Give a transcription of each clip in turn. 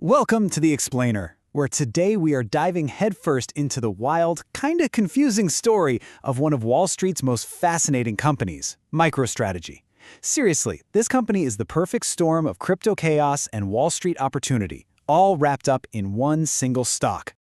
Welcome to The Explainer, where today we are diving headfirst into the wild, kinda confusing story of one of Wall Street's most fascinating companies, MicroStrategy. Seriously, this company is the perfect storm of crypto chaos and Wall Street opportunity, all wrapped up in one single stock.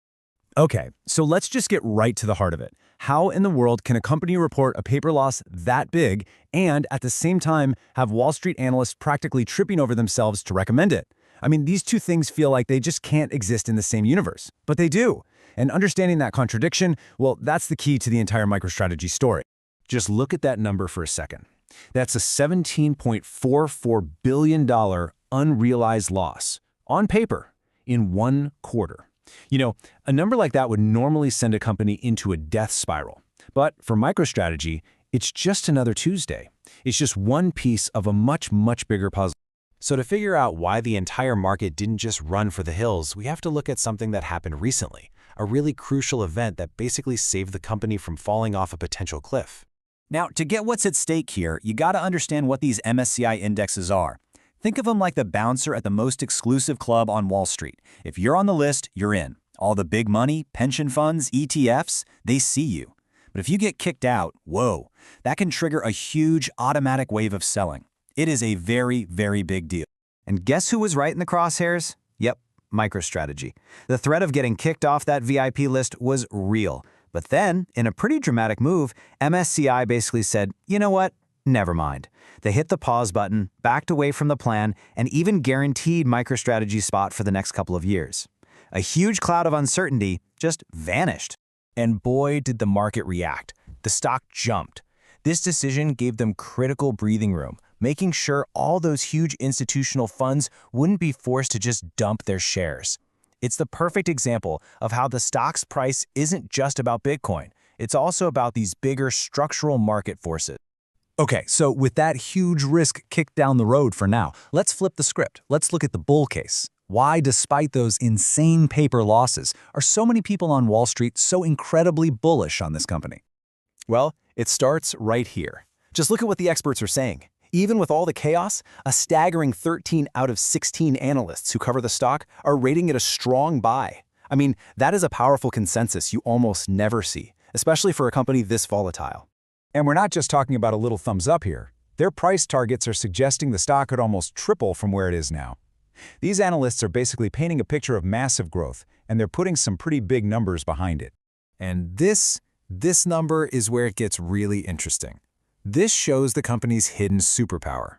Okay, so let's just get right to the heart of it. How in the world can a company report a paper loss that big and at the same time have Wall Street analysts practically tripping over themselves to recommend it? I mean, these two things feel like they just can't exist in the same universe, but they do. And understanding that contradiction, well, that's the key to the entire MicroStrategy story. Just look at that number for a second. That's a $17.44 billion unrealized loss, on paper, in one quarter. You know, a number like that would normally send a company into a death spiral. But for MicroStrategy, it's just another Tuesday. It's just one piece of a much, much bigger puzzle. So to figure out why the entire market didn't just run for the hills, we have to look at something that happened recently, a really crucial event that basically saved the company from falling off a potential cliff. Now, to get what's at stake here, you gotta understand what these MSCI indexes are. Think of them like the bouncer at the most exclusive club on Wall Street. If you're on the list, you're in. All the big money, pension funds, ETFs, they see you. But if you get kicked out, whoa, that can trigger a huge automatic wave of selling. It is a very, very big deal. And guess who was right in the crosshairs? Yep, MicroStrategy. The threat of getting kicked off that VIP list was real. But then, in a pretty dramatic move, MSCI basically said, you know what? Never mind. They hit the pause button, backed away from the plan, and even guaranteed MicroStrategy's spot for the next couple of years. A huge cloud of uncertainty just vanished. And boy, did the market react. The stock jumped. This decision gave them critical breathing room, making sure all those huge institutional funds wouldn't be forced to just dump their shares. It's the perfect example of how the stock's price isn't just about Bitcoin. It's also about these bigger structural market forces. Okay, so with that huge risk kicked down the road for now, let's flip the script. Let's look at the bull case. Why, despite those insane paper losses, are so many people on Wall Street so incredibly bullish on this company? Well, it starts right here. Just look at what the experts are saying. Even with all the chaos, a staggering 13 out of 16 analysts who cover the stock are rating it a strong buy. I mean, that is a powerful consensus you almost never see, especially for a company this volatile. And we're not just talking about a little thumbs up here. Their price targets are suggesting the stock could almost triple from where it is now. These analysts are basically painting a picture of massive growth, and they're putting some pretty big numbers behind it. And this number is where it gets really interesting. This shows the company's hidden superpower.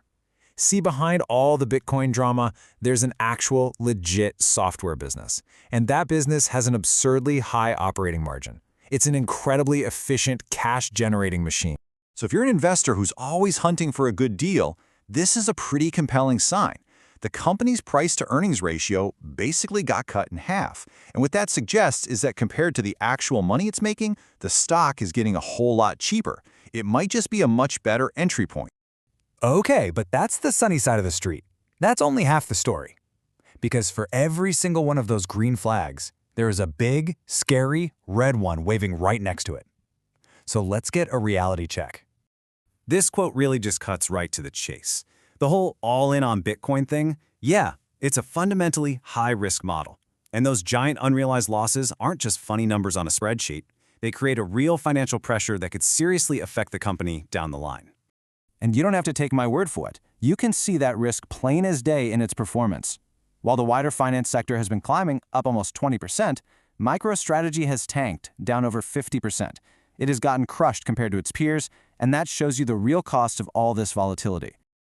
See, behind all the Bitcoin drama, there's an actual, legit software business. And that business has an absurdly high operating margin. It's an incredibly efficient, cash-generating machine. So if you're an investor who's always hunting for a good deal, this is a pretty compelling sign. The company's price-to-earnings ratio basically got cut in half. And what that suggests is that compared to the actual money it's making, the stock is getting a whole lot cheaper. It might just be a much better entry point. Okay, but that's the sunny side of the street. That's only half the story. Because for every single one of those green flags, there is a big, scary, red one waving right next to it. So let's get a reality check. This quote really just cuts right to the chase. The whole all-in on Bitcoin thing, yeah, it's a fundamentally high-risk model. And those giant unrealized losses aren't just funny numbers on a spreadsheet. They create a real financial pressure that could seriously affect the company down the line. And you don't have to take my word for it. You can see that risk plain as day in its performance. While the wider finance sector has been climbing up almost 20%, MicroStrategy has tanked down over 50%. It has gotten crushed compared to its peers, and that shows you the real cost of all this volatility.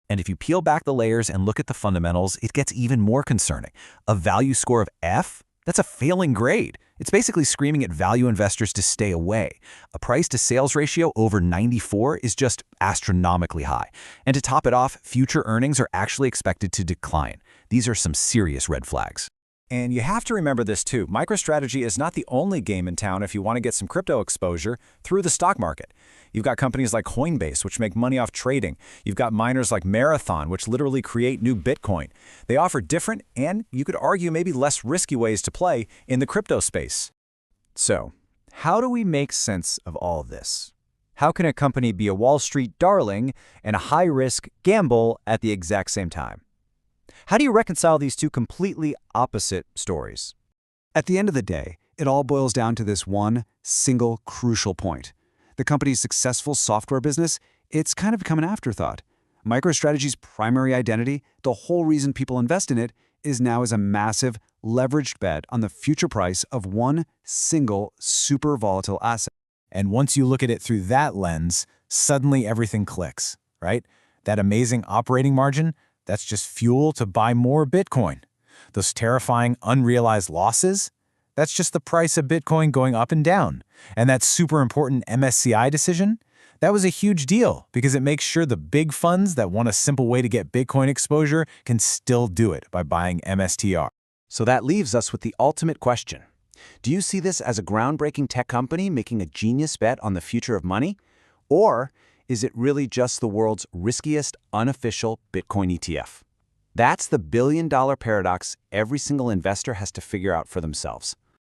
And if you peel back the layers and look at the fundamentals, it gets even more concerning. A value score of F? That's a failing grade. It's basically screaming at value investors to stay away. A price-to-sales ratio over 94 is just astronomically high. And to top it off, future earnings are actually expected to decline. These are some serious red flags. And you have to remember this too. MicroStrategy is not the only game in town if you want to get some crypto exposure through the stock market. You've got companies like Coinbase, which make money off trading. You've got miners like Marathon, which literally create new Bitcoin. They offer different and, you could argue, maybe less risky ways to play in the crypto space. So, how do we make sense of all of this? How can a company be a Wall Street darling and a high-risk gamble at the exact same time? How do you reconcile these two completely opposite stories? At the end of the day, it all boils down to this one single crucial point. The company's successful software business, it's kind of become an afterthought. MicroStrategy's primary identity, the whole reason people invest in it, is now as a massive, leveraged bet on the future price of one single super volatile asset. And once you look at it through that lens, suddenly everything clicks, right? That amazing operating margin, that's just fuel to buy more Bitcoin. Those terrifying unrealized losses, that's just the price of Bitcoin going up and down. And that super important MSCI decision, that was a huge deal because it makes sure the big funds that want a simple way to get Bitcoin exposure can still do it by buying MSTR. So that leaves us with the ultimate question. Do you see this as a groundbreaking tech company making a genius bet on the future of money? Or is it really just the world's riskiest unofficial Bitcoin ETF? That's the billion-dollar paradox every single investor has to figure out for themselves.